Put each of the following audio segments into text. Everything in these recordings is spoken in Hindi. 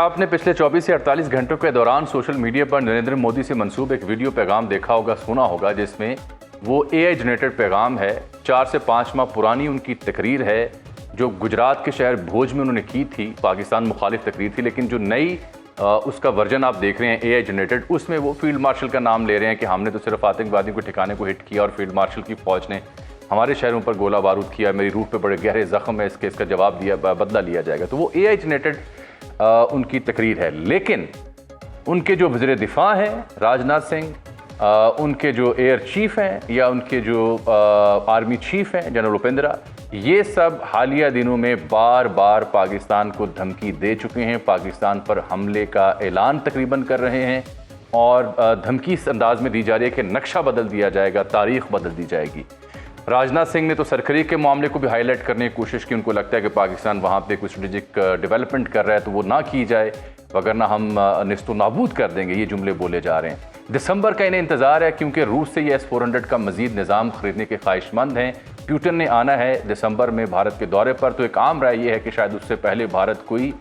आपने पिछले 24 से 48 घंटों के दौरान सोशल मीडिया पर नरेंद्र मोदी से मंसूब एक वीडियो पैगाम देखा होगा, सुना होगा, जिसमें वो AI जनरेटेड पैगाम है। 4 से 5 माह पुरानी उनकी तकरीर है जो गुजरात के शहर भोज में उन्होंने की थी। पाकिस्तान मुखालिफ तकरीर थी, लेकिन जो नई उसका वर्जन आप देख रहे हैं AI जनरेटेड, उसमें वो फील्ड मार्शल का नाम ले रहे हैं कि हमने तो सिर्फ आतंकवादियों को ठिकाने को हिट किया और फील्ड मार्शल की फ़ौज ने हमारे शहरों पर गोला बारूद किया, मेरी रूह पे बड़े गहरे ज़ख्म है, इसका जवाब दिया, बदला लिया जाएगा। तो वो AI जनरेटेड उनकी तकरीर है। लेकिन उनके जो वज़ीर दिफा हैं राजनाथ सिंह, उनके जो एयर चीफ हैं या उनके जो आर्मी चीफ हैं जनरल उपेंद्रा, ये सब हालिया दिनों में बार बार पाकिस्तान को धमकी दे चुके हैं, पाकिस्तान पर हमले का ऐलान तकरीबन कर रहे हैं और धमकी इस अंदाज में दी जा रही है कि नक्शा बदल दिया जाएगा, तारीख बदल दी जाएगी। राजनाथ सिंह ने तो सरखरी के मामले को भी हाईलाइट करने की कोशिश की। उनको लगता है कि पाकिस्तान वहाँ पे कोई स्ट्रेटेजिक डेवलपमेंट कर रहा है तो वो ना की जाए, वगरना हम निस्तो नाबूद कर देंगे, ये जुमले बोले जा रहे हैं। दिसंबर का इन्हें इंतज़ार है क्योंकि रूस से ये S-400 का मजीद निज़ाम ख़रीदने के ख्वाहिशमंद हैं। पुतिन ने आना है दिसंबर में भारत के दौरे पर, तो एक आम राय ये है कि शायद उससे पहले भारत कोई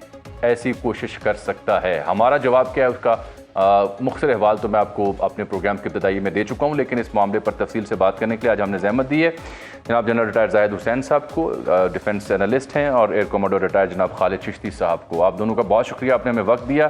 ऐसी कोशिश कर सकता है। हमारा जवाब क्या है उसका मुख्तलिफ अहवाल तो मैं आपको अपने प्रोग्राम के इब्तिदाई में दे चुका हूँ, लेकिन इस मामले पर तफसील से बात करने के लिए आज हमने ज़हमत दी है जनाब जनरल रिटायर्ड जाहिद हुसैन साहब को, डिफेंस एनालिस्ट हैं, और एयर कमांडर रिटायर्ड जनाब खालिद चिश्ती साहब को। आप दोनों का बहुत शुक्रिया, आपने हमें वक्त दिया।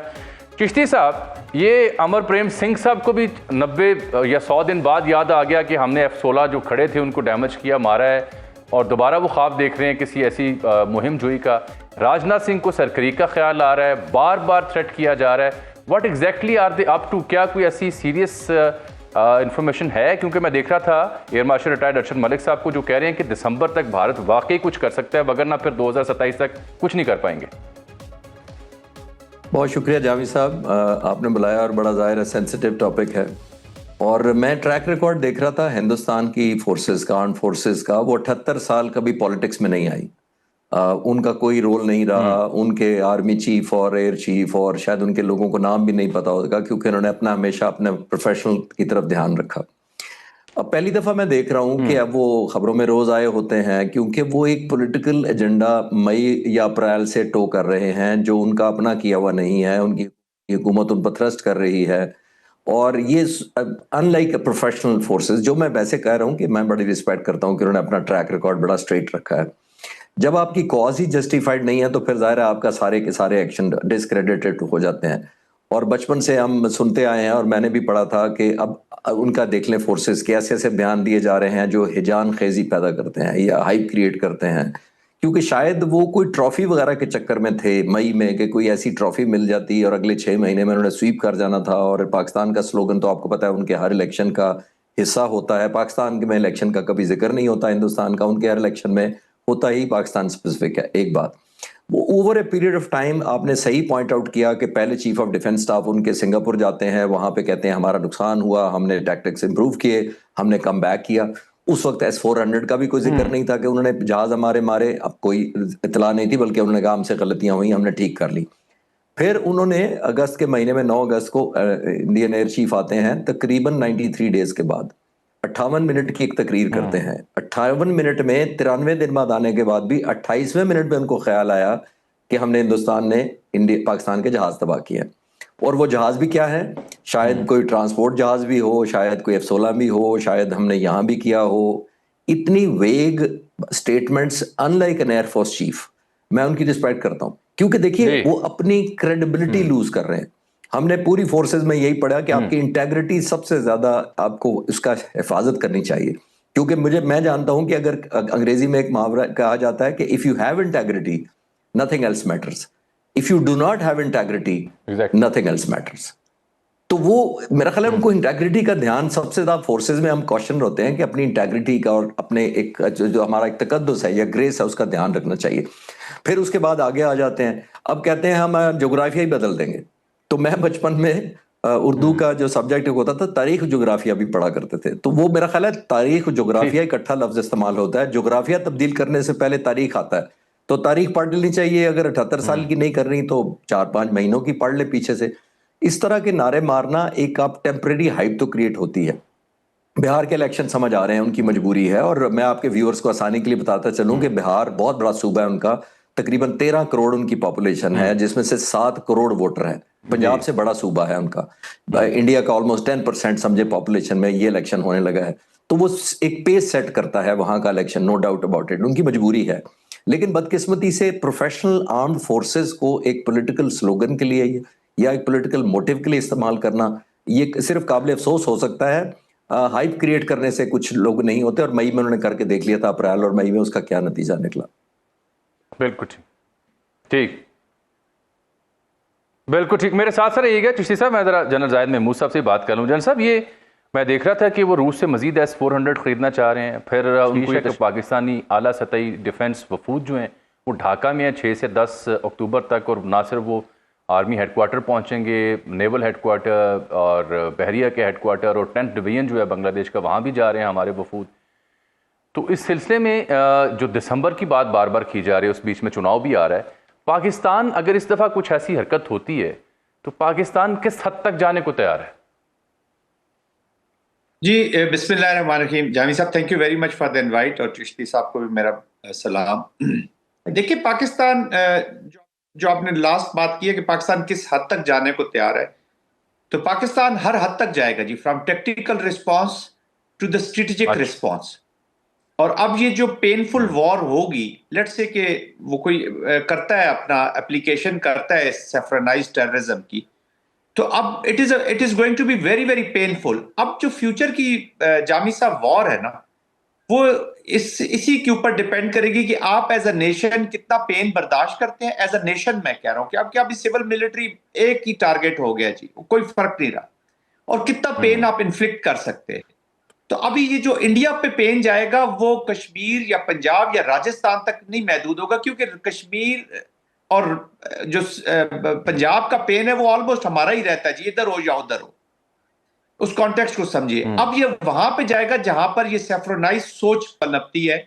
चिश्ती साहब, ये अमर प्रेम सिंह साहब को भी 90 या 100 दिन बाद याद आ गया कि हमने F-16 जो खड़े थे उनको डैमेज किया, मारा है, और दोबारा वो ख्वाब देख रहे हैं किसी ऐसी मुहिम जोई का। राजनाथ सिंह को सरकरी का ख्याल आ रहा है, बार बार थ्रेट किया जा रहा है। What exactly are they up to? क्या कोई ऐसी सीरियस इंफॉर्मेशन है? क्योंकि मैं देख रहा था air marshal retired Arshad Malik साहब को जो कह रहे हैं कि दिसंबर तक भारत वाकई कुछ कर सकता है, वगरना फिर 2027 तक कुछ नहीं कर पाएंगे। बहुत शुक्रिया जावेद साहब, आपने बुलाया और बड़ा ज़ाहिर है सेंसिटिव टॉपिक है। और मैं ट्रैक रिकॉर्ड देख रहा था हिंदुस्तान की फोर्सेस का, आर्म फोर्सेस का। वो 78 साल कभी पॉलिटिक्स में नहीं आई, उनका कोई रोल नहीं रहा। उनके आर्मी चीफ और एयर चीफ और शायद उनके लोगों को नाम भी नहीं पता होगा, क्योंकि उन्होंने अपना हमेशा अपने प्रोफेशनल की तरफ ध्यान रखा। अब पहली दफ़ा मैं देख रहा हूँ कि अब वो खबरों में रोज आए होते हैं, क्योंकि वो एक पॉलिटिकल एजेंडा मई या अप्रैल से टो कर रहे हैं जो उनका अपना किया हुआ नहीं है। उनकी हुकूमत उन पर थ्रस्ट कर रही है, और ये अनलाइक प्रोफेशनल फोर्सेस, जो मैं वैसे कह रहा हूँ कि मैं बड़ी रिस्पेक्ट करता हूँ कि उन्होंने अपना ट्रैक रिकॉर्ड बड़ा स्ट्रेट रखा है। जब आपकी कॉज ही जस्टिफाइड नहीं है तो फिर जाहिर है आपका सारे के सारे एक्शन डिस्क्रेडिटेड हो जाते हैं। और बचपन से हम सुनते आए हैं, और मैंने भी पढ़ा था कि अब उनका देख लें फोर्सेस के ऐसे ऐसे बयान दिए जा रहे हैं जो हिजान खेजी पैदा करते हैं या हाइप क्रिएट करते हैं, क्योंकि शायद वो कोई ट्रॉफी वगैरह के चक्कर में थे मई में कि कोई ऐसी ट्रॉफी मिल जाती और अगले 6 महीने में उन्होंने स्वीप कर जाना था। और पाकिस्तान का स्लोगन तो आपको पता है उनके हर इलेक्शन का हिस्सा होता है। पाकिस्तान में इलेक्शन का कभी जिक्र नहीं होता हिंदुस्तान का, उनके हर इलेक्शन में होता ही पाकिस्तान स्पेसिफिक है। एक बात, वो over a period of time आपने सही पॉइंट आउट किया कि पहले चीफ ऑफ डिफेंस स्टाफ उनके सिंगापुर जाते हैं, वहां पे कहते हैं हमारा नुकसान हुआ, हमने टैक्टिक्स इंप्रूव किए, हमने कम बैक किया। उस वक्त S-400 का भी कोई जिक्र नहीं था कि उन्होंने जहाज हमारे मारे, अब कोई इतला नहीं थी, बल्कि उन्होंने कहा हमसे गलतियां हुई, हमने ठीक कर ली। फिर उन्होंने अगस्त के महीने में 9 अगस्त को इंडियन एयर चीफ आते हैं, तकरीबन 93 डेज के बाद 58 मिनट की एक तकरीर करते हैं। 58 मिनट में 93 दिन बाद आने के बाद भी 28वें मिनट में उनको ख्याल आया कि हमने हिंदुस्तान ने पाकिस्तान के जहाज तबाह किए। और वो जहाज भी क्या है, शायद कोई ट्रांसपोर्ट जहाज भी हो, शायद कोई F-16 भी हो, शायद हमने यहाँ भी किया हो। इतनी वेग statements unlike N air force chief, मैं उनकी रिस्पेक्ट करता हूँ, क्योंकि देखिए वो अपनी क्रेडिबिलिटी लूज कर रहे हैं। हमने पूरी फोर्सेस में यही पढ़ा कि आपकी इंटेग्रिटी सबसे ज्यादा आपको इसका हिफाजत करनी चाहिए, क्योंकि मैं जानता हूं कि अगर अंग्रेजी में एक मुहावरा कहा जाता है कि if you have integrity nothing else matters, if you do not have integrity nothing else matters. तो वो मेरा ख्याल है उनको इंटेग्रिटी का ध्यान सबसे ज्यादा फोर्सेस में हम क्वेश्चन होते हैं कि अपनी इंटेग्रिटी का और अपने एक जो हमारा एक तकद्दुस है या ग्रेस है उसका ध्यान रखना चाहिए। फिर उसके बाद आगे आ जाते हैं, अब कहते हैं हम जोग्राफिया ही बदल देंगे। तो मैं बचपन में उर्दू का जो सब्जेक्ट होता था तारीख जोग्राफिया भी पढ़ा करते थे, तो वो मेरा ख्याल है तारीख जोग्राफिया इकट्ठा लफ्ज इस्तेमाल होता है। जोग्राफिया तब्दील करने से पहले तारीख आता है, तो तारीख पढ़ लेनी चाहिए। अगर 78 साल की नहीं कर रही तो 4-5 महीनों की पढ़ ले पीछे से। इस तरह के नारे मारना एक आप टेम्परेरी हाइप तो क्रिएट होती है। बिहार के इलेक्शन समझ आ रहे हैं, उनकी मजबूरी है। और मैं आपके व्यूअर्स को आसानी के लिए बताता चलूं कि बिहार बहुत बड़ा सूबा है उनका, तकरीबन 13 करोड़ उनकी पॉपुलेशन है, जिसमें से 7 करोड़ वोटर हैं। पंजाब से बड़ा सूबा है उनका, इंडिया का ऑलमोस्ट 10% समझे पॉपुलेशन में ये इलेक्शन होने लगा है। तो वो एक पेस सेट करता है वहां का election, no doubt about it, उनकी मजबूरी है। लेकिन बदकिस्मती से प्रोफेशनल आर्म्ड फोर्सेस को एक पॉलिटिकल स्लोगन के लिए या एक पॉलिटिकल मोटिव के लिए इस्तेमाल करना, ये सिर्फ काबिल अफसोस हो सकता है। हाइप क्रिएट करने से कुछ लोग नहीं होते, और मई में उन्होंने करके देख लिया था, अप्रैल और मई में उसका क्या नतीजा निकला। बिल्कुल ठीक, ठीक, बिल्कुल ठीक। मेरे साथ सर यही है चिश्ती साहब, मैं जरा जनरल जाहिद महमूद साहब से बात कर लूँ। जनरल साहब, ये मैं देख रहा था कि वो रूस से मजीद S-400 खरीदना चाह रहे हैं। फिर उनको पाकिस्तानी आला सतही डिफेंस वफूद जो हैं वो ढाका में है 6 से 10 अक्टूबर तक, और ना सिर्फ वो आर्मी हेडक्वार्टर पहुंचेंगे, नेवल हेडक्वार्टर और बहरिया के हेडक्वार्टर और 10th डिवीजन जो है बांग्लादेश का, वहाँ भी जा रहे हैं हमारे वफूद। तो इस सिलसिले में जो दिसंबर की बात बार बार की जा रही है, उस बीच में चुनाव भी आ रहा है, पाकिस्तान अगर इस दफ़ा कुछ ऐसी हरकत होती है तो पाकिस्तान किस हद तक जाने को तैयार है? जी, बिस्मिल्लाहिर्रहमानिर्रहीम। जामी साहब, thank you very much for the invite, और चिश्ती साहब को भी मेरा सलाम। देखिए, पाकिस्तान जो आपने लास्ट बात की है कि पाकिस्तान किस हद तक जाने को तैयार है, तो पाकिस्तान हर हद तक जाएगा जी, from tactical response to the strategic response. और अब ये जो पेनफुल वॉर होगी, लेट्स से कि वो कोई करता है, अपना एप्लीकेशन करता है सेफ्रेनाइज्ड टेररिज्म की, तो अब it is going to be very very painful. अब जो फ्यूचर की जामी साहब वॉर है ना, वो इसी के ऊपर डिपेंड करेगी कि आप एज अ नेशन कितना पेन बर्दाश्त करते हैं। एज अ नेशन मैं कह रहा हूं कि अब क्या अभी सिविल मिलिट्री एक ही टारगेट हो गया जी, कोई फर्क नहीं रहा, और कितना पेन आप इन्फ्लिक्ट कर सकते हैं। तो अभी ये जो इंडिया पे पेन जाएगा वो कश्मीर या पंजाब या राजस्थान तक नहीं महदूद होगा, क्योंकि कश्मीर और जो पंजाब का पेन है वो ऑलमोस्ट हमारा ही रहता है जी, इधर हो या उधर हो। उस कॉन्टेक्स्ट को समझिए। अब ये वहां पे जाएगा जहां पर ये सेफ्रोनाइज सोच पनपती है,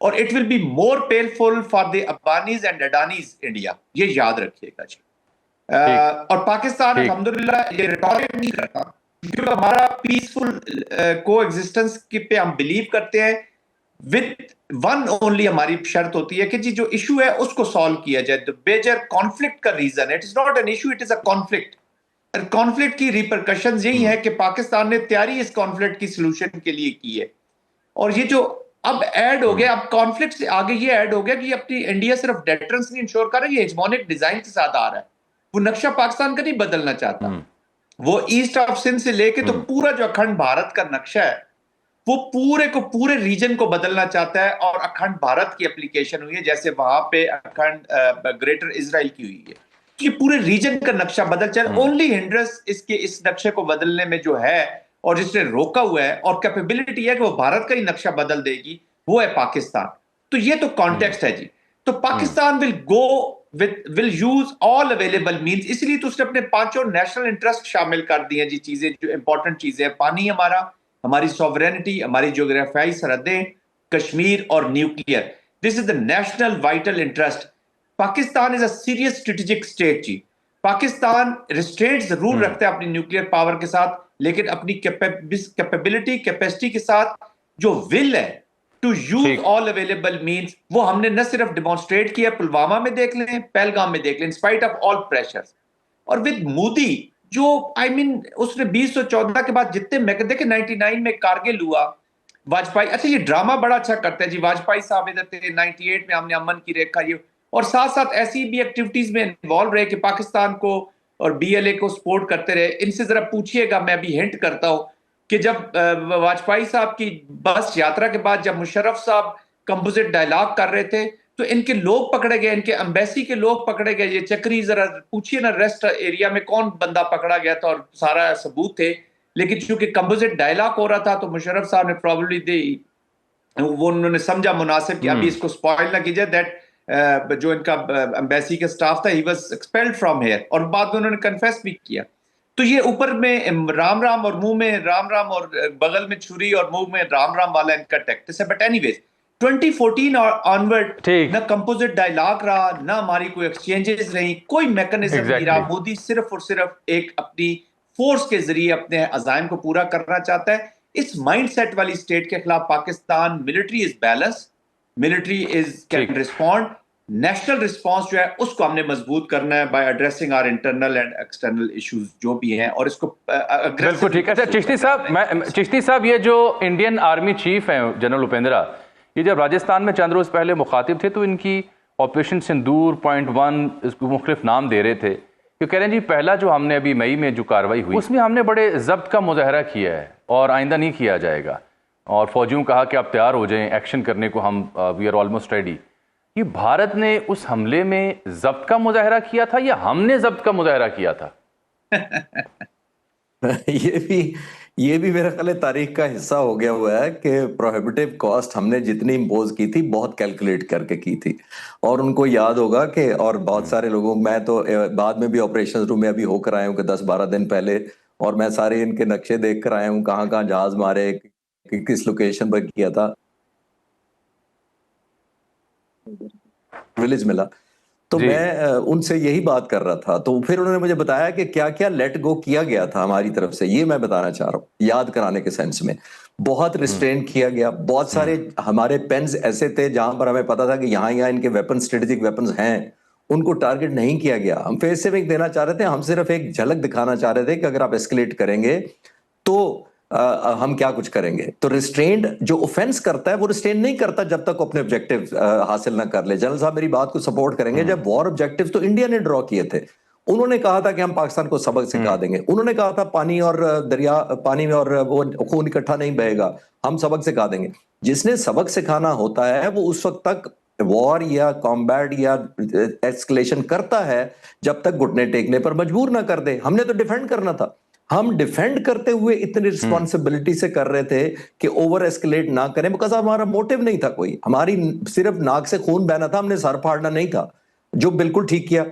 और it will be more painful for the Ambanis and Adanis India, ये याद रखिएगा जी। और पाकिस्तान अल्हम्दुलिल्लाह ये रिटॉरिक नहीं करता, क्योंकि हमारा पीसफुल को एग्जिस्टेंस पे हम बिलीव करते हैं। विद वन ओनली हमारी शर्त होती है कि जी जो इशू है उसको सॉल्व किया जाए। तो मेजर कॉन्फ्लिक्ट का reason, it is not an issue, it is a conflict. Conflict की रिपरकशंस यही है कि पाकिस्तान ने तैयारी इस कॉन्फ्लिक्ट की सोल्यूशन के लिए की है, और ये जो अब ऐड हो गया, अब कॉन्फ्लिक्ट से आगे ये ऐड हो गया कि अपनी इंडिया सिर्फ डेटरेंस नहीं इंश्योर कर रहा है, ये हेजमोनिक डिजाइन के साथ आ रहा है। वो नक्शा पाकिस्तान का नहीं बदलना चाहता, वो ईस्ट ऑफ सिंध से लेके तो पूरा जो अखंड भारत का नक्शा है वो पूरे को पूरे रीजन को बदलना चाहता है, और अखंड भारत की एप्लीकेशन हुई है, जैसे वहां पे अखंड ग्रेटर इजराइल की हुई है। तो ये पूरे रीजन का नक्शा बदल चल, ओनली हिंड्रेंस इसके इस नक्शे को बदलने में जो है और जिसने रोका हुआ है और कैपेबिलिटी है कि वो भारत का ही नक्शा बदल देगी, वो है पाकिस्तान। तो ये तो कॉन्टेक्स्ट है जी। तो Pakistan will use all available means, इसलिए तो उसने अपने 5 नेशनल इंटरेस्ट शामिल कर दिए जी, चीजें जो इंपॉर्टेंट चीजें हैं, पानी हमारा, हमारी सॉवरेनिटी, हमारी ज्योग्राफियाई सरहदें, कश्मीर और nuclear. This is the national vital interest. Pakistan is a serious strategic state जी। पाकिस्तान रिस्ट्रेंट जरूर रखता है अपनी न्यूक्लियर पावर के साथ, लेकिन अपनी कैपेबिलिटी कैपेसिटी के साथ जो विल है to use all available means, वो हमने न सिर्फ डिमॉन्स्ट्रेट किया, पुलवामा में देख लें, पहलगाम में देख लें, in spite of all pressures. और विद मोदी जो उसने 2014 के बाद जितने मैं देखे 99 में कारगिल हुआ, वाजपेयी, अच्छा ये ड्रामा बड़ा अच्छा करते हैं जी, वाजपेयी साहब इधर थे, 98 में हमने अमन की रेखा, ये और साथ साथ ऐसी भी एक्टिविटीज में इन्वॉल्व रहे कि पाकिस्तान को और BLA को सपोर्ट करते रहे। इनसे जरा पूछिएगा, मैं अभी हिंट करता हूं कि जब वाजपेयी साहब की बस यात्रा के बाद जब मुशर्रफ साहब कंपोजिट डायलॉग कर रहे थे, तो इनके लोग पकड़े गए, इनके एम्बेसी के लोग पकड़े गए। ये चक्री जरा पूछिए ना रेस्ट एरिया में कौन बंदा पकड़ा गया था, और सारा सबूत थे। लेकिन चूंकि कंपोजिट डायलॉग हो रहा था तो मुशर्रफ साहब ने प्रॉब्लली वो उन्होंने समझा मुनासिब कि अभी इसको स्पॉइल ना कीजिए, दैट जो इनका एम्बेसी का स्टाफ था, he was expelled from here, और बाद में उन्होंने कन्फेस भी किया। तो ये ऊपर में राम राम और मुंह में राम राम और बगल में छुरी और मुंह में राम राम वाला इनका टैक्टिस है। बट एनीवेज 2014 और ऑनवर्ड ना कंपोजिट डायलॉग रहा, ना हमारी कोई एक्सचेंजेस रही, कोई मैकेनिज्म नहीं रहा। मोदी सिर्फ और सिर्फ एक अपनी फोर्स के जरिए अपने अज़ाइम को पूरा करना चाहता है। इस माइंडसेट वाली स्टेट के खिलाफ Pakistan military is balance, military is can respond, national response जो है उसको हमने मजबूत करना है by addressing our internal and external issues जो भी हैं, और इसको बिल्कुल ठीक है। अच्छा चिश्ती साहब, ये जो इंडियन आर्मी चीफ हैं जनरल उपेंद्रा, ये जब राजस्थान में चंद रोज पहले मुखातिब थे तो इनकी ऑपरेशन सिंदूर .1 इसको मुख्तलिफ नाम दे रहे थे, कि कह रहे हैं जी पहला जो हमने अभी मई में जो कार्रवाई हुई उसमें हमने बड़े जब्त का मुजाहरा किया है और आइंदा नहीं किया जाएगा, और फौजियों कहा कि आप तैयार हो जाएं एक्शन करने को, हम वी आर ऑलमोस्ट रेडी। ये भारत ने उस हमले में जब्त का मुजाहरा किया था या हमने जब्त का मुजाहरा किया था? ये भी मेरा ख्याल है तारीख का हिस्सा हो गया हुआ है कि प्रोहिबिटिव कॉस्ट हमने जितनी इम्पोज की थी बहुत कैलकुलेट करके की थी, और उनको याद होगा कि, और बहुत सारे लोगों, मैं तो बाद में भी ऑपरेशन रूम में अभी होकर आया हूँ कि 10-12 दिन पहले, और मैं सारे इनके नक्शे देख कर आया हूँ, कहाँ कहाँ जहाज मारे, किस लोकेशन पर किया था, विलेज मिला। तो मैं उनसे यही बात कर रहा था, तो फिर उन्होंने मुझे बताया कि क्या क्या लेट गो किया गया था हमारी तरफ से, ये मैं बताना चाह रहा हूँ, याद कराने के सेंस में। बहुत रिस्ट्रेन किया गया, बहुत सारे हमारे पेन्स ऐसे थे जहां पर हमें पता था कि यहाँ इनके वेपन, स्ट्रेटेजिक वेपन्स हैं, उनको टारगेट नहीं किया गया। हम फेस सेविंग देना चाह रहे थे, हम सिर्फ एक झलक दिखाना चाह रहे थे कि अगर आप एस्केलेट करेंगे तो हम क्या कुछ करेंगे। तो रिस्ट्रेंड जो ऑफेंस करता है वो रिस्ट्रेंड नहीं करता जब तक अपने ऑब्जेक्टिव हासिल ना कर ले। जनरल साहब मेरी बात को सपोर्ट करेंगे, जब वॉर ऑब्जेक्टिव तो इंडिया ने ड्रॉ किए थे, उन्होंने कहा था कि हम पाकिस्तान को सबक सिखा देंगे, उन्होंने कहा था पानी और दरिया, पानी में और वो खून इकट्ठा नहीं बहेगा, हम सबक सिखा देंगे। जिसने सबक सिखाना होता है वो उस वक्त तक वॉर या कॉम्बैट या एस्केलेशन करता है जब तक घुटने टेकने पर मजबूर ना कर दे। हमने तो डिफेंड करना था, हम डिफेंड करते हुए इतनी रिस्पॉन्सिबिलिटी से कर रहे थे कि ओवर एस्केलेट ना करें, बिकॉज हमारा मोटिव नहीं था कोई, हमारी सिर्फ नाक से खून बहना था, हमने सर फाड़ना नहीं था, जो बिल्कुल ठीक किया।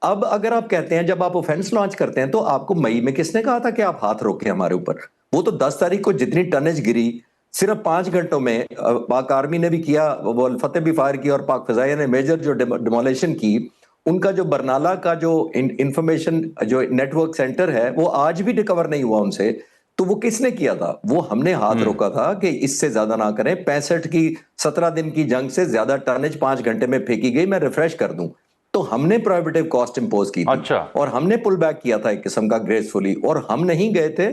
अब अगर आप कहते हैं जब आप ऑफेंस लॉन्च करते हैं तो आपको मई में किसने कहा था कि आप हाथ रोकें हमारे ऊपर? वो तो 10 तारीख को जितनी टनेज गिरी सिर्फ 5 घंटों में, पाक आर्मी ने भी किया, वो फतेह भी फायर किया, और पाक फिजाइया ने मेजर जो डिमोलेशन की, उनका जो बरनाला का जो इंफॉर्मेशन जो नेटवर्क सेंटर है वो आज भी रिकवर नहीं हुआ उनसे। तो वो किसने किया था? वो हमने हाथ रोका था कि इससे ज्यादा ना करें। 65 की 17 दिन की जंग से ज्यादा टनेज 5 घंटे में फेंकी गई, मैं रिफ्रेश कर दूं, तो हमने प्रोहिबिटिव कॉस्ट इंपोज की थी। अच्छा। और हमने पुल बैक किया था एक किस्म का ग्रेसफुली, और हम नहीं गए थे।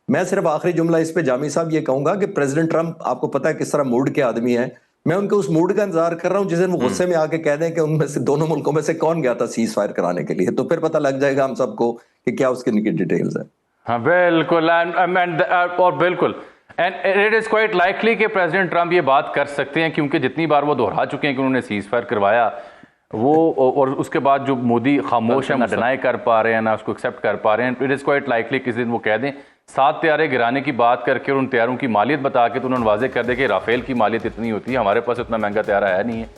मैं सिर्फ आखिरी जुमला इस पे जामी साहब ये कहूंगा कि प्रेसिडेंट ट्रंप आपको पता है किस तरह मूड के आदमी है, मैं उनके उस मूड का इंतजार कर रहा हूं जिस दिन वो गुस्से में आके कह दें कि उनमें से दोनों मुल्कों में से कौन गया था सीज फायर कराने के लिए, तो फिर पता लग जाएगा हम सबको कि क्या उसकी उनकी डिटेल्स है। हाँ बिल्कुल, और बिल्कुल and it is quite likely कि प्रेसिडेंट ट्रंप ये बात कर सकते हैं, क्योंकि जितनी बार वो दोहरा चुके हैं कि उन्होंने सीज फायर करवाया वो, और उसके बाद जो मोदी खामोश है, ना डिनाई कर पा रहे हैं ना उसको एक्सेप्ट कर पा रहे हैं। इट इज़ क्वाइट लाइकली किसी दिन वो कह दें 7 तैयारे गिराने की बात करके और उन तैयारों की मालियत बता के तो उन्होंने वाजे कर दे कि राफेल की मालियत इतनी होती है, हमारे पास इतना महंगा तैयारा है नहीं है।